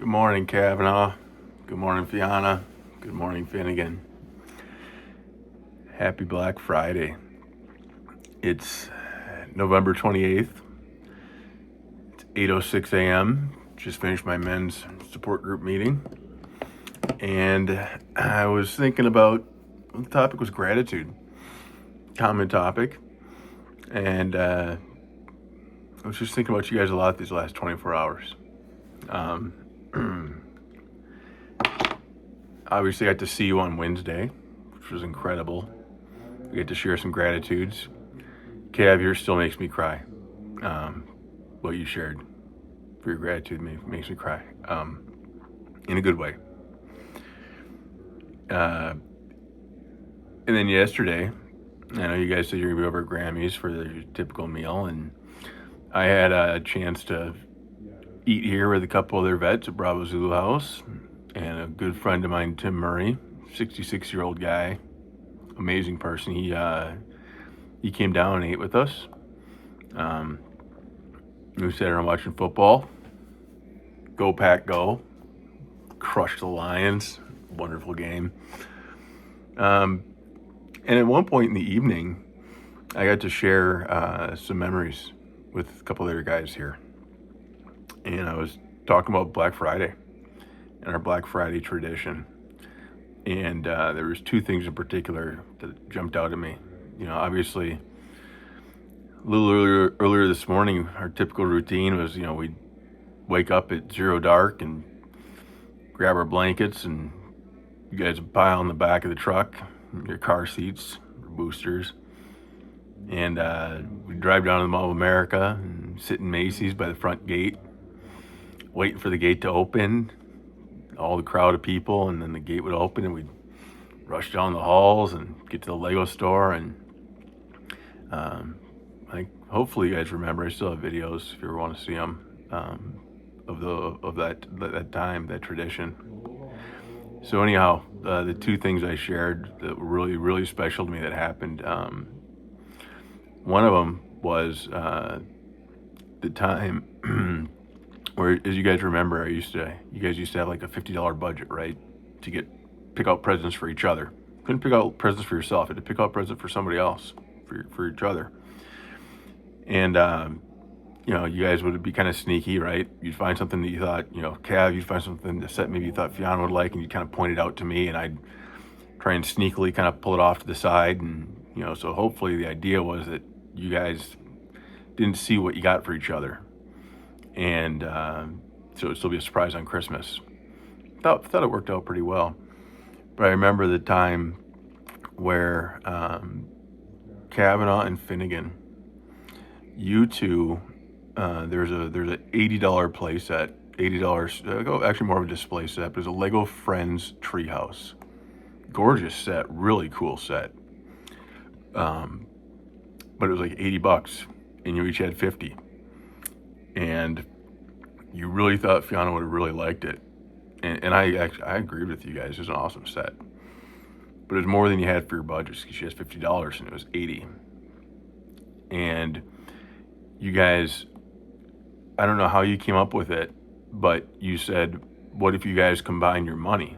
Good morning, Kavanaugh. Good morning, Fiona. Good morning, Finnegan. Happy Black Friday. It's November 28th. It's 8:06 a.m. Just finished my men's support group meeting. And I was thinking about, the topic was gratitude. Common topic. And I was just thinking about you guys a lot these last 24 hours. Obviously, I got to see you on Wednesday, which was incredible. We get to share some gratitudes. Cav, yours still makes me cry. What you shared for your gratitude makes me cry, in a good way. And then yesterday, I know you guys said you're gonna be over at Grammy's for your typical meal, and I had a chance to eat here with a couple other vets at Bravo Zulu House, and a good friend of mine, Tim Murray, 66-year-old guy, amazing person. He came down and ate with us. We sat around watching football. Go Pack Go. Crushed the Lions. Wonderful game. And at one point in the evening, I got to share some memories with a couple other guys here. And I was talking about Black Friday and our Black Friday tradition. And there was two things in particular that jumped out at me. Obviously, a little earlier this morning, our typical routine was, we'd wake up at 0 dark and grab our blankets, and you guys would pile in the back of the truck, your car seats, boosters, and we'd drive down to the Mall of America and sit in Macy's by the front gate, waiting for the gate to open, all the crowd of people, and then the gate would open and we'd rush down the halls and get to the Lego store. And hopefully you guys remember, I still have videos if you ever want to see them, of that time, that tradition. So anyhow, the two things I shared that were really, really special to me that happened, one of them was the time where, as you guys remember, you guys used to have like a $50 budget, right, to pick out presents for each other. Couldn't pick out presents for yourself. You had to pick out a present for somebody else, for each other. And you guys would be kind of sneaky, right? You'd find something that you thought, Cav, you'd find something that set maybe you thought Fiona would like, and you'd kind of point it out to me, and I'd try and sneakily kind of pull it off to the side. And, so hopefully the idea was that you guys didn't see what you got for each other. And so it'd still be a surprise on Christmas. Thought it worked out pretty well. But I remember the time where Kavanaugh and Finnegan, you two, there's a $80 play set, $80, actually more of a display set, but it was a Lego Friends Treehouse. Gorgeous set, really cool set. But it was like $80, and you each had 50. And you really thought Fiona would have really liked it. And I agreed with you guys. It was an awesome set. But it was more than you had for your budget, because she has $50 and it was $80. And you guys, I don't know how you came up with it, but you said, what if you guys combine your money?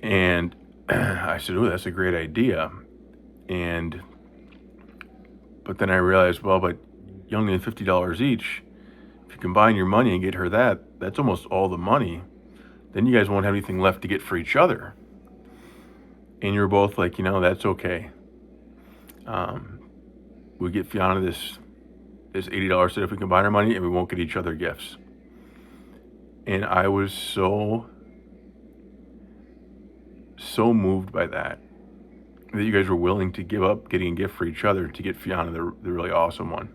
And I said, oh, that's a great idea. But then I realized, well, but you only need $50 each. If you combine your money and get her that's almost all the money. Then you guys won't have anything left to get for each other. And you're both like, that's okay. We get Fiona this $80 set if we combine our money, and we won't get each other gifts. And I was so moved by that you guys were willing to give up getting a gift for each other to get Fiona the really awesome one.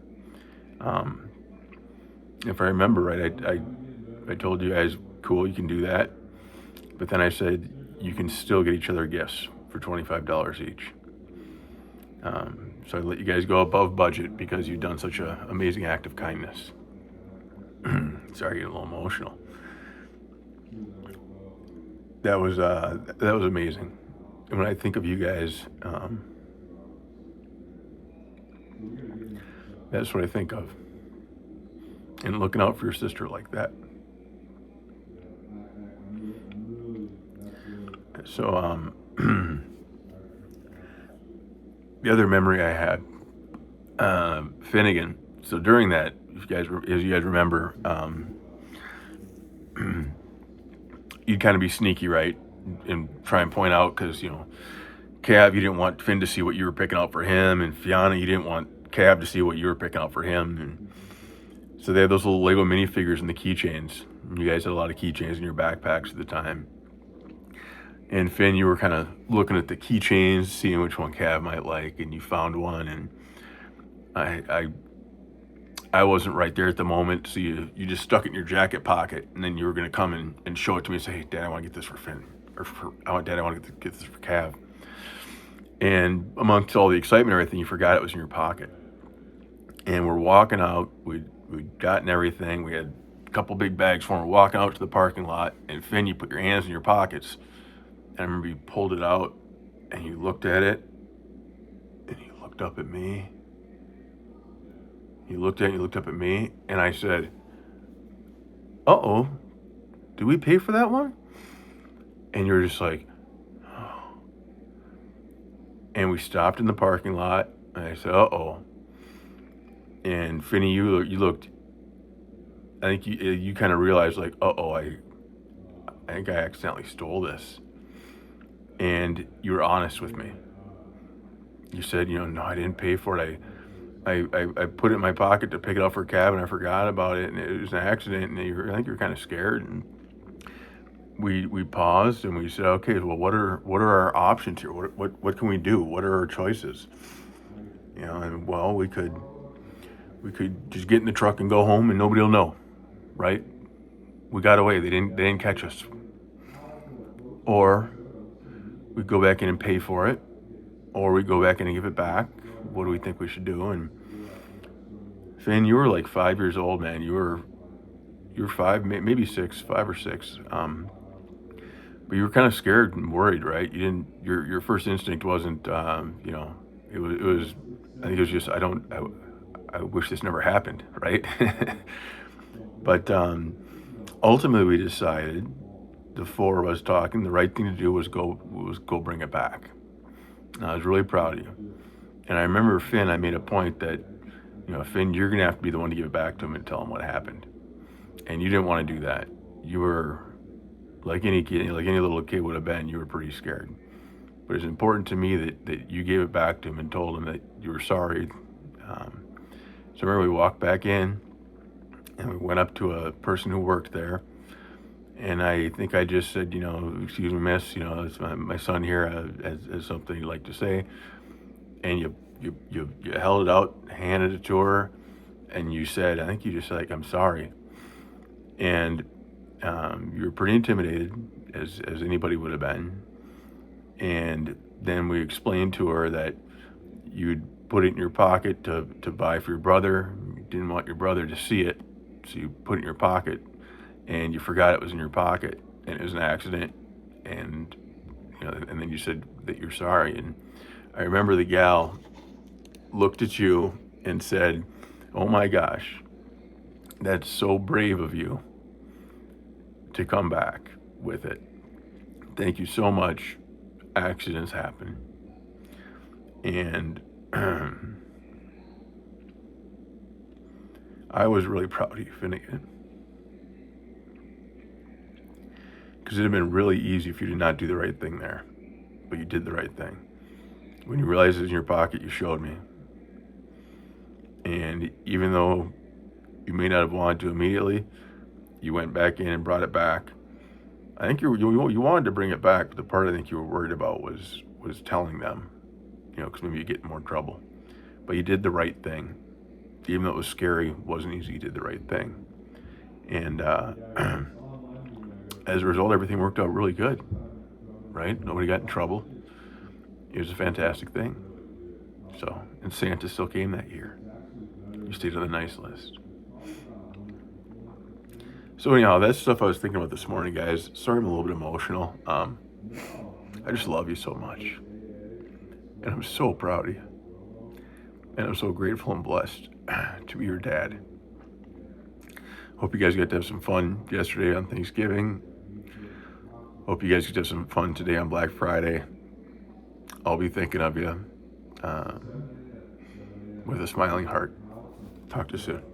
If I remember right, I told you guys, cool, you can do that. But then I said, you can still get each other gifts for $25 each. So I let you guys go above budget because you've done such an amazing act of kindness. Sorry, I get a little emotional. That was amazing. And when I think of you guys, that's what I think of. And looking out for your sister like that. So the other memory I had, Finnegan. So during that, as you guys remember, you'd kind of be sneaky, right, and try and point out because Cav, you didn't want Finn to see what you were picking out for him, and Fiona, you didn't want Cav to see what you were picking out for him, and so they had those little Lego minifigures and the keychains. You guys had a lot of keychains in your backpacks at the time. And Finn, you were kind of looking at the keychains, seeing which one Cav might like, and you found one, and I wasn't right there at the moment, so you just stuck it in your jacket pocket, and then you were going to come and show it to me and say, hey, Dad, I want to get this for Finn, or Dad, I want to get this for Cav. And amongst all the excitement and everything, you forgot it was in your pocket. And we're walking out, we'd gotten everything, we had a couple big bags for him, we're walking out to the parking lot, and Finn, you put your hands in your pockets, and I remember you pulled it out, and you looked at it, and you looked up at me. You looked at it, and you looked up at me, and I said, uh-oh, did we pay for that one? And you were just like, oh. And we stopped in the parking lot, and I said, uh-oh. And Finny, you looked, I think you kind of realized, like, uh-oh, I think I accidentally stole this. And you were honest with me. You said, no, I didn't pay for it. I put it in my pocket to pick it up for Cav, and I forgot about it, and it was an accident, and I think you were kind of scared. And we paused, and we said, okay, well, what are our options here? What can we do? What are our choices? And well, we could just get in the truck and go home, and nobody will know, right? We got away. They didn't catch us. Or we go back in and pay for it, or we go back in and give it back. What do we think we should do? And Finn, you were like 5 years old, man. You were 5, maybe 6, 5 or 6. But you were kind of scared and worried, right? You didn't. Your first instinct wasn't, it was. I think it was just, I wish this never happened, right? But ultimately, we decided, the 4 of us talking, the right thing to do was go bring it back. And I was really proud of you. And I remember, Finn, I made a point that, Finn, you're going to have to be the one to give it back to him and tell him what happened. And you didn't want to do that. You were, like any kid, like any little kid would have been, you were pretty scared. But it's important to me that you gave it back to him and told him that you were sorry. So I remember we walked back in, and we went up to a person who worked there. And I think I just said, excuse me, miss, it's my son here has something he'd like to say. And you held it out, handed it to her, and you said, I think you just said, like, I'm sorry. And you were pretty intimidated, as anybody would have been. And then we explained to her that you'd put it in your pocket to buy for your brother. You didn't want your brother to see it, so you put it in your pocket, and you forgot it was in your pocket, and it was an accident. And and then you said that you're sorry. And I remember the gal looked at you and said, oh my gosh, that's so brave of you to come back with it. Thank you so much. Accidents happen. And I was really proud of you, Finnegan. Because it would have been really easy if you did not do the right thing there. But you did the right thing. When you realized it was in your pocket, you showed me. And even though you may not have wanted to immediately, you went back in and brought it back. I think you wanted to bring it back, but the part I think you were worried about was telling them, because maybe you get in more trouble. But you did the right thing. Even though it was scary, it wasn't easy, you did the right thing. And as a result, everything worked out really good, right? Nobody got in trouble. It was a fantastic thing. So, and Santa still came that year. You stayed on the nice list. So anyhow, that's stuff I was thinking about this morning, guys. Sorry I'm a little bit emotional. I just love you so much. And I'm so proud of you. And I'm so grateful and blessed to be your dad. Hope you guys got to have some fun yesterday on Thanksgiving. Hope you guys get some fun today on Black Friday. I'll be thinking of you with a smiling heart. Talk to you soon.